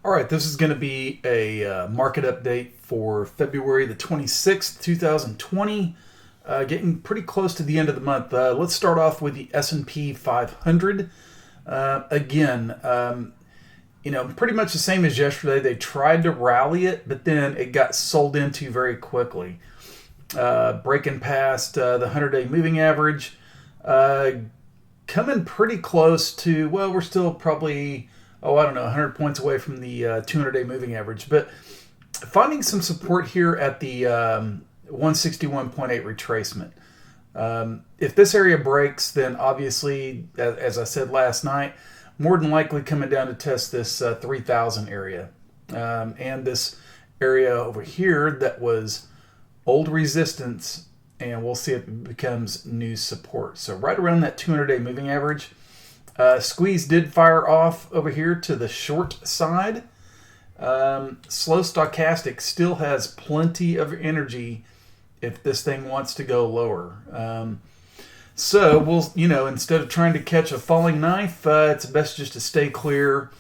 All right, this is going to be a market update for February the 26th, 2020. Getting pretty close to the end of the month. Let's start off with the S&P 500. Pretty much the same as yesterday. They tried to rally it, but then it got sold into very quickly. Breaking past the 100-day moving average. Coming pretty close to, well, we're still probably 100 points away from the 200-day moving average. But finding some support here at the 161.8 retracement. If this area breaks, then obviously, as I said last night, more than likely coming down to test this 3,000 area. And this area over here that was old resistance, and we'll see if it becomes new support. So right around that 200-day moving average. Squeeze did fire off over here to the short side. Slow stochastic still has plenty of energy if this thing wants to go lower. So we'll, instead of trying to catch a falling knife, it's best just to stay clear.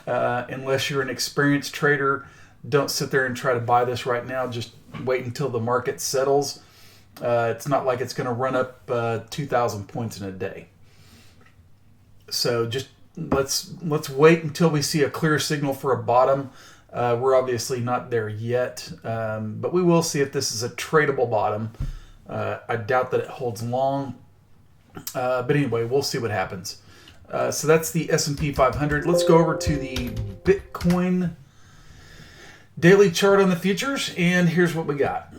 Unless you're an experienced trader, don't sit there and try to buy this right now. Just wait until the market settles. It's not like it's going to run up 2,000 points in a day. So just let's wait until we see a clear signal for a bottom. We're obviously not there yet, but we will see if this is a tradable bottom. I doubt that it holds long, but anyway, we'll see what happens. So that's the S&P 500. Let's go over to the Bitcoin daily chart on the futures, and here's what we got.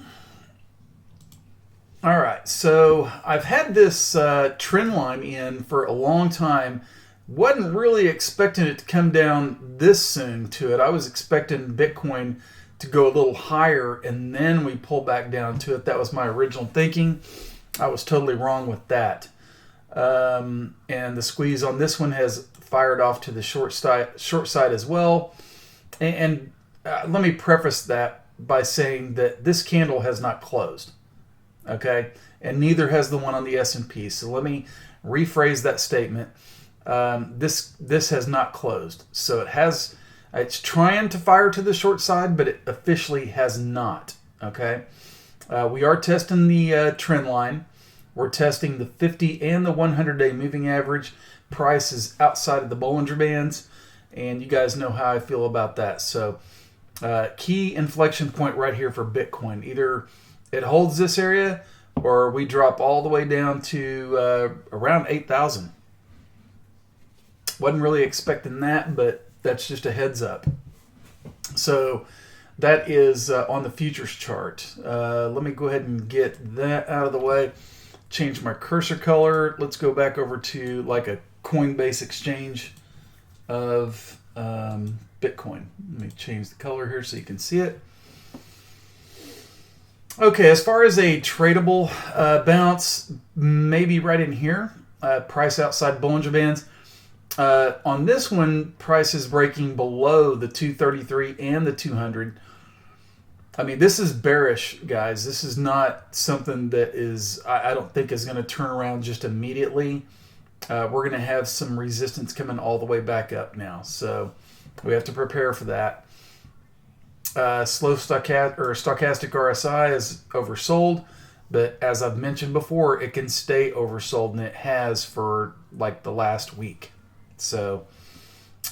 All right, so I've had this trend line in for a long time. Wasn't really expecting it to come down this soon to it. I was expecting Bitcoin to go a little higher, and then we pull back down to it. That was my original thinking. I was totally wrong with that. And the squeeze on this one has fired off to the short side as well. And let me preface that by saying that this candle has not closed. Okay, and neither has the one on the S&P. So let me rephrase that statement. This has not closed. So it's trying to fire to the short side, but it officially has not. Okay, we are testing the trend line. We're testing the 50 and the 100-day moving average. Price is outside of the Bollinger Bands, and you guys know how I feel about that. So key inflection point right here for Bitcoin. Either it holds this area, or we drop all the way down to around 8,000. Wasn't really expecting that, but that's just a heads up. So that is on the futures chart. Let me go ahead and get that out of the way. Change my cursor color. Let's go back over to like a Coinbase exchange of Bitcoin. Let me change the color here so you can see it. Okay, as far as a tradable bounce, maybe right in here, price outside Bollinger Bands. On this one, price is breaking below the 233 and the 200. I mean, this is bearish, guys. This is not something that is, I don't think is going to turn around just immediately. We're going to have some resistance coming all the way back up now. So we have to prepare for that. Slow stochastic RSI is oversold, but as I've mentioned before, it can stay oversold, and it has for like the last week. So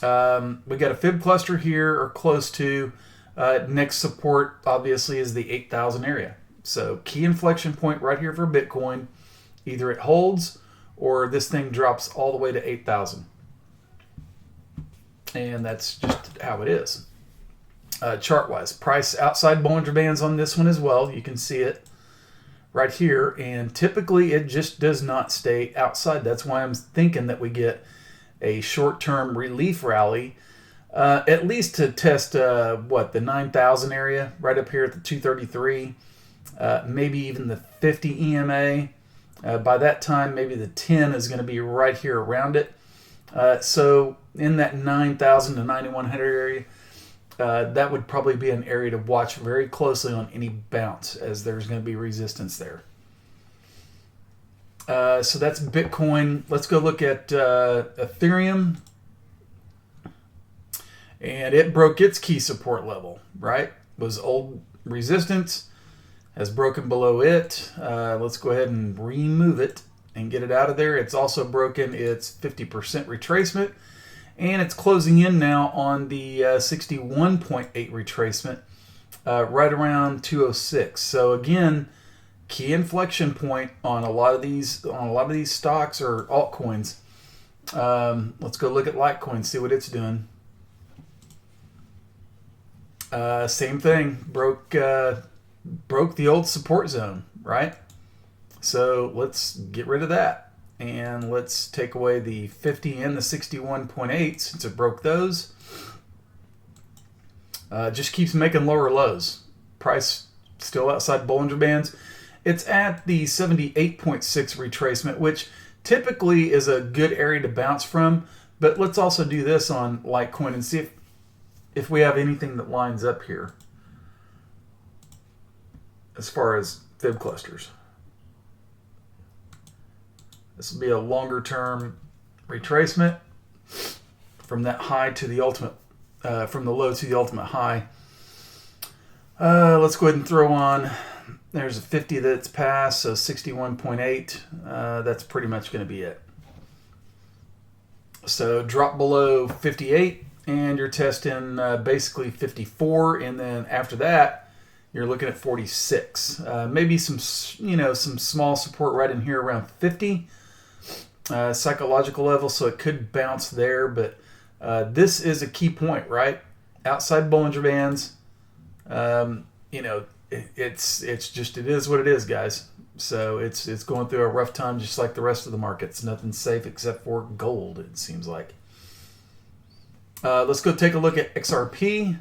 we got a fib cluster here, or close to. Next support obviously is the 8,000 area. So key inflection point right here for Bitcoin. Either it holds or this thing drops all the way to 8,000. And that's just how it is. Chart-wise, price outside Bollinger Bands on this one as well. You can see it right here. And typically it just does not stay outside. That's why I'm thinking that we get a short-term relief rally, at least to test the 9,000 area right up here at the 233, maybe even the 50 EMA. By that time, maybe the 10 is going to be right here around it. So in that 9,000 to 9,100 area, that would probably be an area to watch very closely on any bounce, as there's going to be resistance there. So that's Bitcoin. Let's go look at Ethereum. And it broke its key support level, right? Was old resistance, has broken below it. Let's go ahead and remove it and get it out of there. It's also broken its 50% retracement, and it's closing in now on the 61.8 retracement, right around 206. So again, key inflection point on a lot of these stocks or altcoins. Let's go look at Litecoin, see what it's doing. Same thing, broke the old support zone, right? So let's get rid of that, and let's take away the 50 and the 61.8 since it broke those. Just keeps making lower lows. Price still outside Bollinger Bands. It's at the 78.6 retracement, which typically is a good area to bounce from. But let's also do this on Litecoin and see if we have anything that lines up here as far as fib clusters. This will be a longer term retracement from that high to the ultimate, from the low to the ultimate high. Let's go ahead and throw on, there's a 50 that's passed, so 61.8. That's pretty much going to be it. So drop below 58 and you're testing basically 54, and then after that you're looking at 46. Maybe some small support right in here around 50. Psychological level, so it could bounce there, but this is a key point, right? Outside Bollinger Bands, it is what it is, guys. So it's going through a rough time, just like the rest of the markets. Nothing's safe except for gold, it seems like. Let's go take a look at XRP.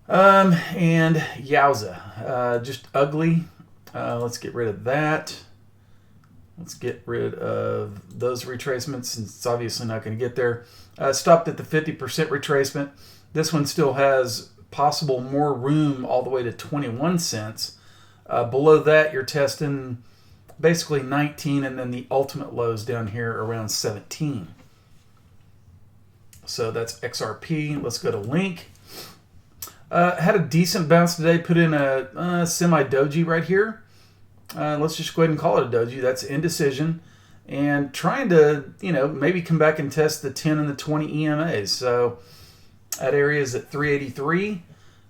And yowza, just ugly. Let's get rid of that. Let's get rid of those retracements since it's obviously not going to get there. Stopped at the 50% retracement. This one still has possible more room all the way to 21 cents. Below that, you're testing basically 19, and then the ultimate lows down here around 17. So that's XRP. Let's go to Link. Had a decent bounce today. Put in a semi-doji right here. Let's just go ahead and call it a doji. That's indecision. And trying to, maybe come back and test the 10 and the 20 EMAs. So that area is at 383.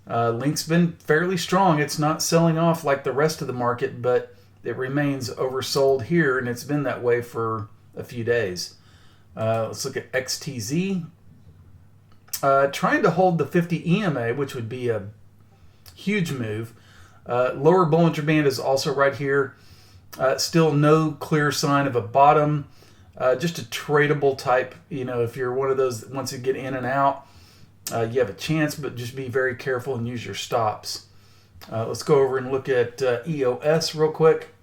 Link's been fairly strong. It's not selling off like the rest of the market, but it remains oversold here, and it's been that way for a few days. Let's look at XTZ. Trying to hold the 50 EMA, which would be a huge move. Lower Bollinger Band is also right here. Still no clear sign of a bottom. Just a tradable type. If you're one of those that wants to get in and out, you have a chance, but just be very careful and use your stops. Let's go over and look at EOS real quick.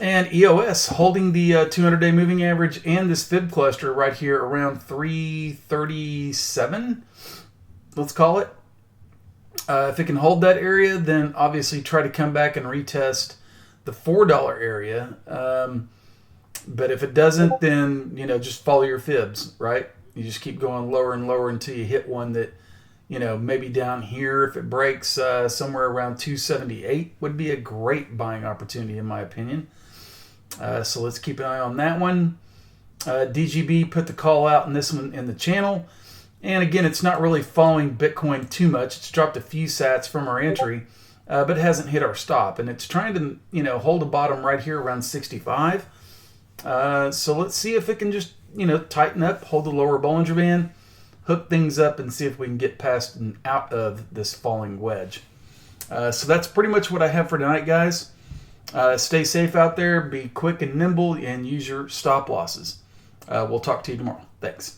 And EOS holding the 200-day moving average and this fib cluster right here around 337, let's call it. If it can hold that area, then obviously try to come back and retest the $4 area. But if it doesn't, then, just follow your fibs, right? You just keep going lower and lower until you hit one that, maybe down here, if it breaks somewhere around 278 would be a great buying opportunity in my opinion. So let's keep an eye on that one. DGB put the call out in this one in the channel. And again, it's not really following Bitcoin too much. It's dropped a few sats from our entry, but it hasn't hit our stop. And it's trying to, hold a bottom right here around 65. So let's see if it can just, tighten up, hold the lower Bollinger Band, hook things up, and see if we can get past and out of this falling wedge. So that's pretty much what I have for tonight, guys. Stay safe out there, be quick and nimble, and use your stop losses. We'll talk to you tomorrow. Thanks.